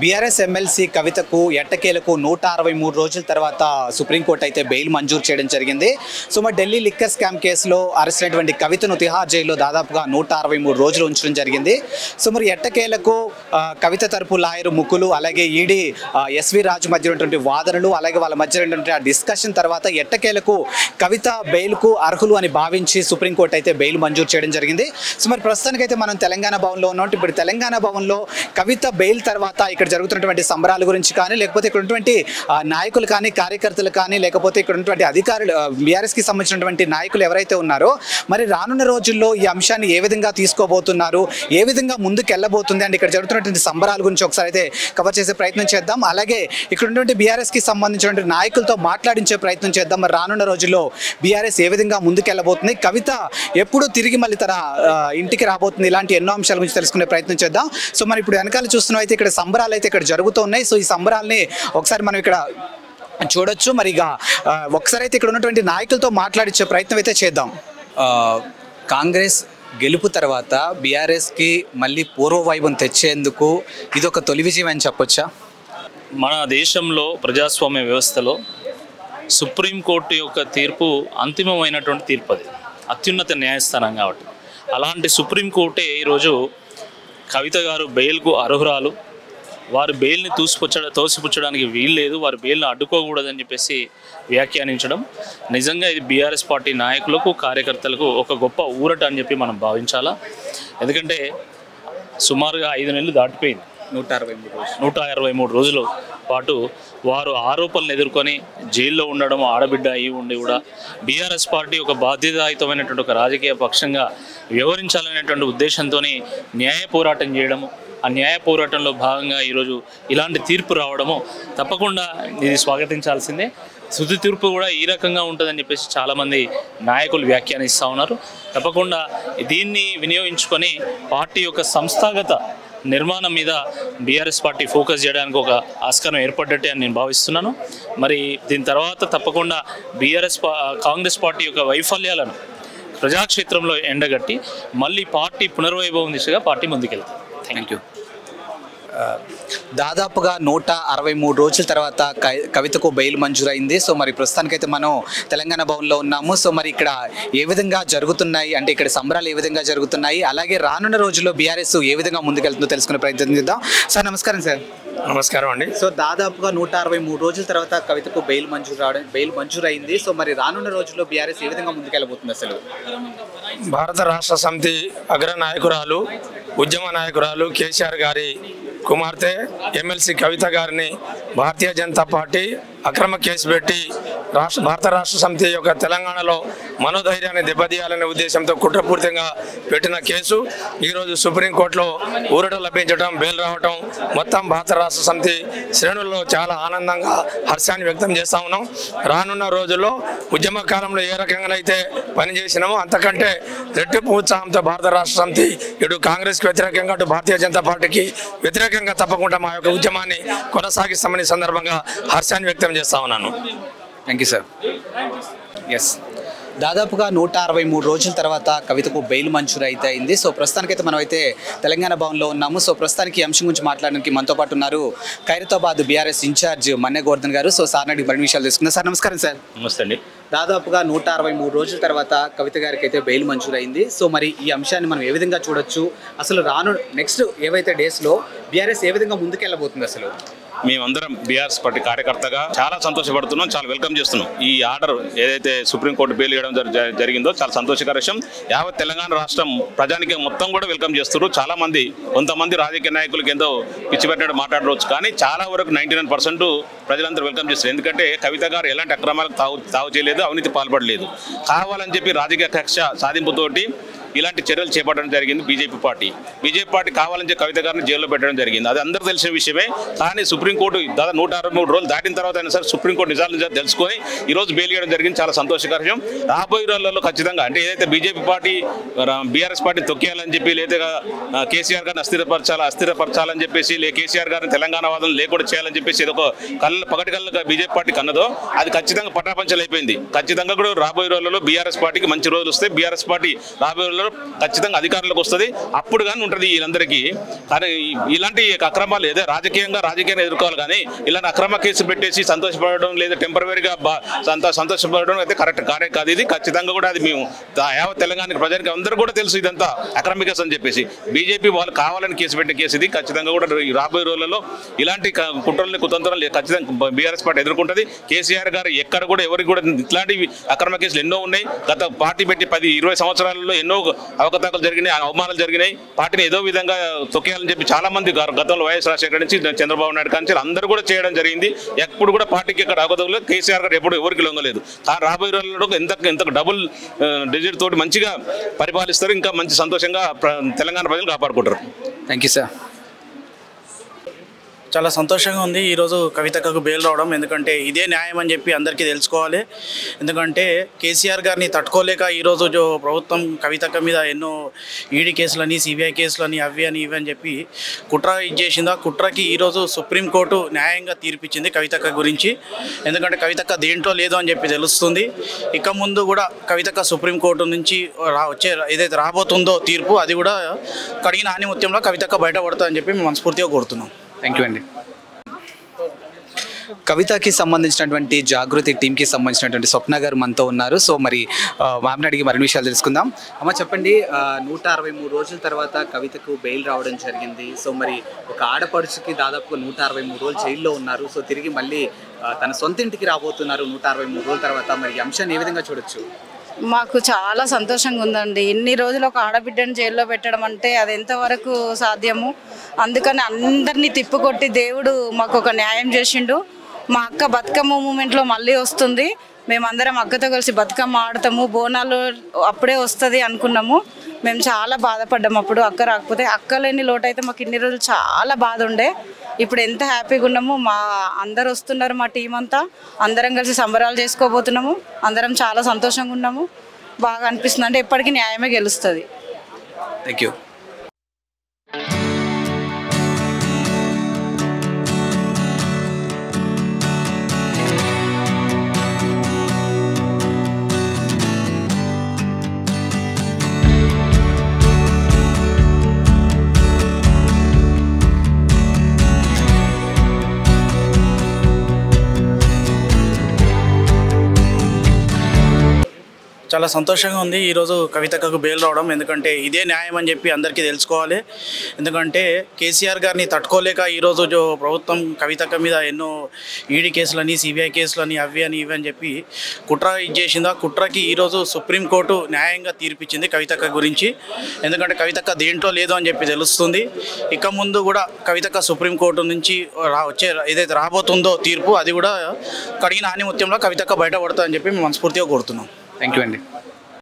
BRS MLC కవితకు ఎట్టకేలకు 163 రోజుల తర్వాత సుప్రీంకోర్టు అయితే బెయిల్ మంజూరు చేయడం జరిగింది. సో మరి ఢిల్లీ లిక్కర్ స్కామ్ కేసులో అరెస్ట్ అయినటువంటి కవితను తిహార్ జైల్లో దాదాపుగా 163 రోజులు ఉంచడం జరిగింది. సో మరి ఎట్టకేలకు కవిత తరపు లాయరు ముకులు అలాగే ఈడీ ఎస్వి రాజు మధ్య ఉన్నటువంటి వాదనలు అలాగే వాళ్ళ మధ్య ఉన్నటువంటి ఆ డిస్కషన్ తర్వాత ఎట్టకేలకు కవిత బెయిల్కు అర్హులు అని భావించి సుప్రీంకోర్టు అయితే బెయిల్ మంజూరు చేయడం జరిగింది. సో మరి ప్రస్తుతానికైతే మనం తెలంగాణ భవన్లో ఉన్నాం. ఇప్పుడు తెలంగాణ భవన్లో కవిత బెయిల్ తర్వాత ఇక్కడ జరుగుతున్నటువంటి సంబరాల గురించి కానీ లేకపోతే ఇక్కడ ఉన్నటువంటి నాయకులు కానీ కార్యకర్తలు కానీ లేకపోతే ఇక్కడ ఉన్నటువంటి అధికారులు బీఆర్ఎస్కి సంబంధించినటువంటి నాయకులు ఎవరైతే ఉన్నారో మరి రానున్న రోజుల్లో ఈ అంశాన్ని ఏ విధంగా తీసుకోబోతున్నారు, ఏ విధంగా ముందుకు వెళ్ళబోతుంది అంటే ఇక్కడ జరుగుతున్నటువంటి సంబరాల గురించి ఒకసారి అయితే కవర్ చేసే ప్రయత్నం చేద్దాం. అలాగే ఇక్కడ ఉన్నటువంటి బీఆర్ఎస్కి సంబంధించినటువంటి నాయకులతో మాట్లాడించే ప్రయత్నం చేద్దాం. మరి రానున్న రోజుల్లో బీఆర్ఎస్ ఏ విధంగా ముందుకు వెళ్ళబోతుంది, కవిత ఎప్పుడు తిరిగి మళ్ళీ తన ఇంటికి రాబోతుంది, ఇలాంటి ఎన్నో అంశాల గురించి తెలుసుకునే ప్రయత్నం చేద్దాం. సో మరి ఇప్పుడు వెనకాల చూస్తున్నాం అయితే ఇక్కడ సంబరాలు అయితే ఇక్కడ జరుగుతూ ఉన్నాయి. సో ఈ సంబరాల్ని ఒకసారి మనం ఇక్కడ చూడొచ్చు. మరి ఇక ఒకసారి అయితే ఇక్కడ ఉన్నటువంటి నాయకులతో మాట్లాడించే ప్రయత్నం అయితే చేద్దాం. కాంగ్రెస్ గెలుపు తర్వాత బీఆర్ఎస్కి మళ్ళీ పూర్వవైభవం తెచ్చేందుకు ఇది ఒక తొలి విజయం అని చెప్పొచ్చా? మన దేశంలో ప్రజాస్వామ్య వ్యవస్థలో సుప్రీంకోర్టు యొక్క తీర్పు అంతిమమైనటువంటి తీర్పు, అది అత్యున్నత న్యాయస్థానం కాబట్టి అలాంటి సుప్రీంకోర్టే ఈరోజు కవిత గారు బెయిల్కు అర్హురాలు, వారు బెయిల్ని తోసిపుచ్చడానికి వీల్లేదు, వారు బెయిల్ని అడ్డుకోకూడదని చెప్పేసి వ్యాఖ్యానించడం నిజంగా ఇది బీఆర్ఎస్ పార్టీ నాయకులకు కార్యకర్తలకు ఒక గొప్ప ఊరట అని చెప్పి మనం భావించాలా. ఎందుకంటే సుమారుగా 5 నెలలు దాటిపోయింది. 163 రోజుల పాటు వారు ఆరోపణలు ఎదుర్కొని జైల్లో ఉండడం, ఆడబిడ్డ అయి ఉండి కూడా బీఆర్ఎస్ పార్టీ ఒక బాధ్యతాయుతమైనటువంటి ఒక రాజకీయ పక్షంగా వ్యవహరించాలనేటువంటి ఉద్దేశంతో న్యాయ పోరాటం చేయడము, ఆ న్యాయ పోరాటంలో భాగంగా ఈరోజు ఇలాంటి తీర్పు రావడము తప్పకుండా ఇది స్వాగతించాల్సిందే. తుది తీర్పు కూడా ఈ రకంగా ఉంటుందని చెప్పేసి చాలామంది నాయకులు వ్యాఖ్యానిస్తూ ఉన్నారు. తప్పకుండా దీన్ని వినియోగించుకొని పార్టీ యొక్క సంస్థాగత నిర్మాణం మీద బీఆర్ఎస్ పార్టీ ఫోకస్ చేయడానికి ఒక ఆస్కారం ఏర్పడ్డట్టే అని నేను భావిస్తున్నాను. మరి దీని తర్వాత తప్పకుండా కాంగ్రెస్ పార్టీ యొక్క వైఫల్యాలను ప్రజాక్షేత్రంలో ఎండగట్టి మళ్ళీ పార్టీ పునర్వైభవం దిశగా పార్టీ ముందుకెళ్తుంది. Thank you. దాదాపుగా 163 రోజుల తర్వాత కవితకు బెయిల్ మంజూరైంది. సో మరి ప్రస్తుతానికైతే మనం తెలంగాణ భవన్లో ఉన్నాము. సో మరి ఇక్కడ ఏ విధంగా జరుగుతున్నాయి అంటే ఇక్కడ సంబరాలు ఏ విధంగా జరుగుతున్నాయి, అలాగే రానున్న రోజుల్లో బీఆర్ఎస్ ఏ విధంగా ముందుకెళ్తుందో తెలుసుకునే ప్రయత్నం చేద్దాం. సార్ నమస్కారం. సార్ నమస్కారం అండి. సో దాదాపుగా 163 రోజుల తర్వాత కవితకు బెయిల్ మంజూరైంది. సో మరి రానున్న రోజుల్లో బీఆర్ఎస్ ఏ విధంగా ముందుకెళ్ళబోతుంది? అసలు భారత రాష్ట్ర సమితి అగ్ర నాయకురాలు, ఉద్యమ నాయకురాలు కేసీఆర్ గారి కుమార్తె ఎమ్మెల్సీ కవిత గారిని భారతీయ జనతా పార్టీ అక్రమ కేసు పెట్టి భారత రాష్ట్ర సమితి యొక్క తెలంగాణలో మనోధైర్యాన్ని దెబ్బతీయాలనే ఉద్దేశంతో కుట్రపూరితంగా పెట్టిన కేసు ఈరోజు సుప్రీంకోర్టులో ఊరట లభించడం, బెయిల్ రావటం మొత్తం భారత రాష్ట్ర సమితి శ్రేణుల్లో చాలా ఆనందంగా హర్షాన్ని వ్యక్తం చేస్తూ ఉన్నాం. రానున్న రోజుల్లో ఉద్యమ కాలంలో ఏ రకంగానైతే పనిచేసినామో అంతకంటే రెట్టింపు ఉత్సాహంతో భారత రాష్ట్ర సమితి ఇటు కాంగ్రెస్కి వ్యతిరేకంగా అటు భారతీయ జనతా పార్టీకి వ్యతిరేకంగా తప్పకుండా మా యొక్క ఉద్యమాన్ని కొనసాగిస్తామని సందర్భంగా హర్షాన్ని వ్యక్తం చేస్తా ఉన్నాను. Thank you sir. ఎస్, దాదాపుగా 163 రోజుల తర్వాత కవితకు బెయిల్ మంజూరు అయితే అయింది. సో ప్రస్తుతానికైతే మనం అయితే తెలంగాణ భవన్లో ఉన్నాము. సో ప్రస్తుతానికి ఈ అంశం గురించి మాట్లాడడానికి మనతో పాటు ఉన్నారు ఖైరతాబాద్ బీఆర్ఎస్ ఇన్ఛార్జ్ మన్నె గోవర్ధన్ గారు. సో సార్ నాటి మరిన్ని విషయాలు తెలుసుకున్నాం. సార్ నమస్కారం. సార్ నమస్తే అండి. దాదాపుగా 163 రోజుల తర్వాత కవిత గారికి అయితే బెయిల్ మంజూరు అయింది. సో మరి ఈ అంశాన్ని మనం ఏ విధంగా చూడొచ్చు, అసలు నెక్స్ట్ ఏవైతే డేస్లో బీఆర్ఎస్ ఏ విధంగా ముందుకెళ్ళబోతుంది? అసలు మేమందరం బీఆర్ఎస్ పార్టీ కార్యకర్తగా చాలా సంతోషపడుతున్నాం, చాలా వెల్కమ్ చేస్తున్నాం. ఈ ఆర్డర్ ఏదైతే సుప్రీంకోర్టు బెయిల్ ఇవ్వడం జరిగిందో చాలా సంతోషకర విషయం. యావత్ తెలంగాణ రాష్ట్రం ప్రజానికి మొత్తం కూడా వెల్కమ్ చేస్తున్నారు. చాలా మంది కొంతమంది రాజకీయ నాయకులకి ఎంతో పిచ్చిపెట్టినట్టు మాట్లాడవచ్చు, కానీ చాలా వరకు 99% ప్రజలందరూ వెల్కమ్ చేస్తారు. ఎందుకంటే కవిత గారు ఎలాంటి అక్రమాలకు తావు చేయలేదు, అవినీతి పాల్పడలేదు. కావాలని చెప్పి రాజకీయ కక్ష సాధింపుతోటి ఇలాంటి చర్యలు చేపట్టడం జరిగింది బీజేపీ పార్టీ కావాలని చెప్పి కవిత గారిని జైల్లో పెట్టడం జరిగింది. అది అందరూ తెలిసిన విషయమే. కానీ సుప్రీంకోర్టు దాదాపు 163 రోజులు దాటిన తర్వాత అయినా సరే సుప్రీంకోర్టు నిజాలు తెలుసుకొని ఈరోజు బెయిల్ ఇవ్వడం జరిగింది. చాలా సంతోషకర విషయం. రాబోయే రోజుల్లో ఖచ్చితంగా అంటే ఏదైతే బీజేపీ పార్టీ బీఆర్ఎస్ పార్టీ తొక్కేయాలని చెప్పి లేదా కేసీఆర్ గారిని అస్థిరపరచాలని చెప్పేసి కేసీఆర్ గారిని తెలంగాణ వాదన లేకుండా చేయాలని చెప్పేసి ఏదో పగటి కళ్ళగా బీజేపీ పార్టీ కన్నదో అది ఖచ్చితంగా పటాపంచలు అయిపోయింది. ఖచ్చితంగా కూడా రాబోయే రోజుల్లో బీఆర్ఎస్ పార్టీకి మంచి రోజులు వస్తాయి. బీఆర్ఎస్ పార్టీ రాబోయే రోజుల్లో రోజుల్లో ఖచ్చితంగా అధికారంలోకి వస్తుంది. అప్పుడు కానీ ఉంటుంది వీళ్ళందరికీ. కానీ ఇలాంటి అక్రమాలు ఏదో రాజకీయంగా ఎదుర్కోవాలి, కానీ ఇలాంటి అక్రమ కేసులు పెట్టేసి సంతోషపడడం లేదా టెంపరీగా సంతోషపడడం అయితే కరెక్ట్ కాదు. ఇది ఖచ్చితంగా కూడా అది మేము యావత్ తెలంగాణ ప్రజలకు అందరూ కూడా తెలుసు ఇదంతా అక్రమ కేసు అని చెప్పేసి. బీజేపీ వాళ్ళు కావాలని కేసు పెట్టిన కేసు ఇది. ఖచ్చితంగా కూడా రాబోయే రోజులలో ఇలాంటి కుట్రల్ని కుతంత్రాలు ఖచ్చితంగా బీఆర్ఎస్ పార్టీ ఎదుర్కొంటుంది. కేసీఆర్ గారు ఎక్కడ కూడా ఎవరికి కూడా ఇట్లాంటి అక్రమ కేసులు ఎన్నో ఉన్నాయి. గత పార్టీ పెట్టి 10-20 సంవత్సరాలలో ఎన్నో అవకతవకలు జరిగినాయి, అవమానాలు జరిగినాయి. పార్టీని ఏదో విధంగా తొక్కేయాలని చెప్పి చాలా మంది గతంలో వైఎస్ రాజశేఖర నుంచి చంద్రబాబు నాయుడు కానీ అందరూ కూడా చేయడం జరిగింది. ఎప్పుడు కూడా పార్టీకి ఇక్కడ అవకతవకలు కేసీఆర్ గారు ఎప్పుడు ఎవరికి లొంగలేదు. కానీ రాబోయే రోజుల్లో ఎంత డబుల్ డిజిట్ తోటి మంచిగా పరిపాలిస్తారు, ఇంకా మంచి సంతోషంగా తెలంగాణ ప్రజలు కాపాడుకుంటారు. Thank you sir. చాలా సంతోషంగా ఉంది ఈరోజు కవితకు బెయిల్ రావడం. ఎందుకంటే ఇదే న్యాయం అని చెప్పి అందరికీ తెలుసుకోవాలి. ఎందుకంటే కేసీఆర్ గారిని తట్టుకోలేక ఈరోజు ప్రభుత్వం కవితక్క మీద ఎన్నో ఈడీ కేసులని, సిబిఐ కేసులని, అవి అని ఇవి అని చెప్పి కుట్ర చేసింది. ఆ కుట్రకి ఈరోజు సుప్రీంకోర్టు న్యాయంగా తీర్పిచ్చింది కవితక్క గురించి. ఎందుకంటే కవితక్క దేంట్లో లేదు అని చెప్పి తెలుస్తుంది. ఇక ముందు కూడా కవితక్క సుప్రీంకోర్టు నుంచి వచ్చే ఏదైతే రాబోతుందో తీర్పు, అది కూడా కడిగిన ఆనిముత్యంలో కవితక్క బయటపడుతుందని చెప్పి మేము మనస్ఫూర్తిగా కోరుతున్నాం. థ్యాంక్ యూ అండి. కవితకి సంబంధించినటువంటి జాగృతి టీంకి సంబంధించినటువంటి స్వప్న గారు మనతో ఉన్నారు. సో మరి మ్యామ్ని అడిగి మరిన్ని విషయాలు తెలుసుకుందాం. అమ్మ చెప్పండి, 163 రోజుల తర్వాత కవితకు బెయిల్ రావడం జరిగింది. సో మరి ఒక ఆడపడుచుకి దాదాపుగా 163 రోజులు జైల్లో ఉన్నారు. సో తిరిగి మళ్ళీ తన సొంత ఇంటికి రాబోతున్నారు 163 రోజుల తర్వాత. మరి ఈ అంశాన్ని ఏ విధంగా చూడొచ్చు? మాకు చాలా సంతోషంగా ఉందండి. ఇన్ని రోజులు ఒక ఆడబిడ్డను జైల్లో పెట్టడం అంటే అది ఎంతవరకు సాధ్యము. అందుకని అందరినీ తిప్పుకొట్టి దేవుడు మాకు ఒక న్యాయం చేసిండు. మా అక్క బతుకమ్మ మూమెంట్లో మళ్ళీ వస్తుంది. మేమందరం అక్కతో కలిసి బతుకమ్మ ఆడతాము. బోనాలు అప్పుడే వస్తుంది అనుకున్నాము. మేము చాలా బాధపడ్డాము అప్పుడు అక్క రాకపోతే. అక్క లేని లోటు అయితే మాకు ఇన్ని రోజులు చాలా బాధ ఉండే. ఇప్పుడు ఎంత హ్యాపీగా ఉన్నాము. మా అందరు వస్తున్నారు, మా టీం అంతా అందరం కలిసి సంబరాలు చేసుకోబోతున్నాము. అందరం చాలా సంతోషంగా ఉన్నాము. బాగా అనిపిస్తుంది. అంటే ఎప్పటికీ న్యాయమే గెలుస్తుంది. Thank you. చాలా సంతోషంగా ఉంది ఈరోజు కవితకు బెయిల్ రావడం. ఎందుకంటే ఇదే న్యాయం అని చెప్పి అందరికీ తెలుసుకోవాలి. ఎందుకంటే కేసీఆర్ గారిని తట్టుకోలేక ఈరోజు ప్రభుత్వం కవితక్క మీద ఎన్నో ఈడీ కేసులని, సిబిఐ కేసులని, అవి అని ఇవి అని చెప్పి కుట్ర చేసింది. ఆ కుట్రకి ఈరోజు సుప్రీంకోర్టు న్యాయంగా తీర్పిచ్చింది కవితక్క గురించి. ఎందుకంటే కవితక్క దేంట్లో లేదు అని చెప్పి తెలుస్తుంది. ఇక ముందు కూడా కవితక్క సుప్రీంకోర్టు నుంచి వచ్చే ఏదైతే రాబోతుందో తీర్పు, అది కూడా కడిగిన ఆనిముత్యంలో కవితక్క బయటపడుతుందని చెప్పి మేము మనస్ఫూర్తిగా కోరుతున్నాం. థ్యాంక్ యూ అండి.